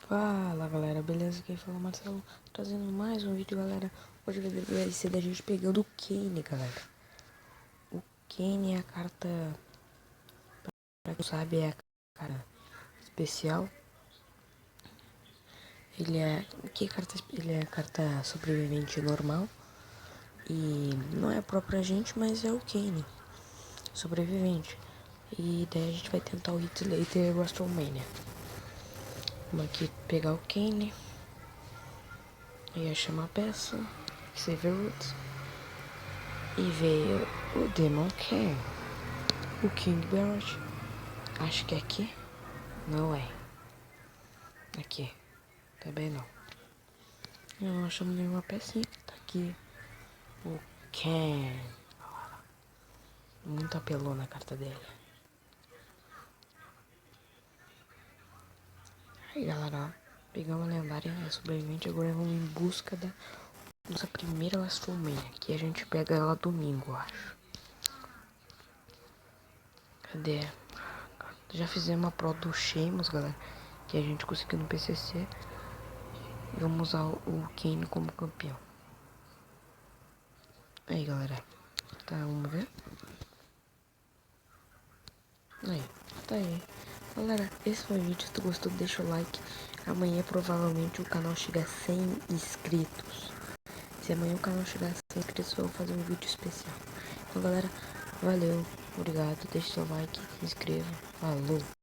Fala galera, beleza? Quem fala é o Marcelo, trazendo mais um vídeo, galera. Hoje vai ser da gente pegando o Kane, galera. O Kane é a carta, pra quem não sabe, é a cara especial. Ele é a carta sobrevivente normal. E não é a própria gente, mas é o Kane sobrevivente. E daí a gente vai tentar o Hit Later WrestleMania. Vamos aqui pegar o Kane. Ia chamar a peça, Save Roots. E veio o Demon King, o King Barrett. Acho que é aqui. Não é. Aqui. Também não. Não achamos nenhuma pecinha. Tá aqui. O Ken. Muito apelou na carta dele. Aí galera, ó. Pegamos a lendária sobrevivente. Agora vamos em busca da nossa primeira WrestleMania. Que a gente pega ela domingo, eu acho. Cadê? Já fizemos a pro do Sheamus, galera. Que a gente conseguiu no PCC. E vamos usar o Kane como campeão. Aí galera, tá, vamos ver. Aí, tá aí. Galera, esse foi o vídeo, se tu gostou deixa o like. Amanhã provavelmente o canal chega a 100 inscritos. Se amanhã o canal chegar a 100 inscritos eu vou fazer um vídeo especial. Então galera, valeu, obrigado, deixa seu like, se inscreva, falou.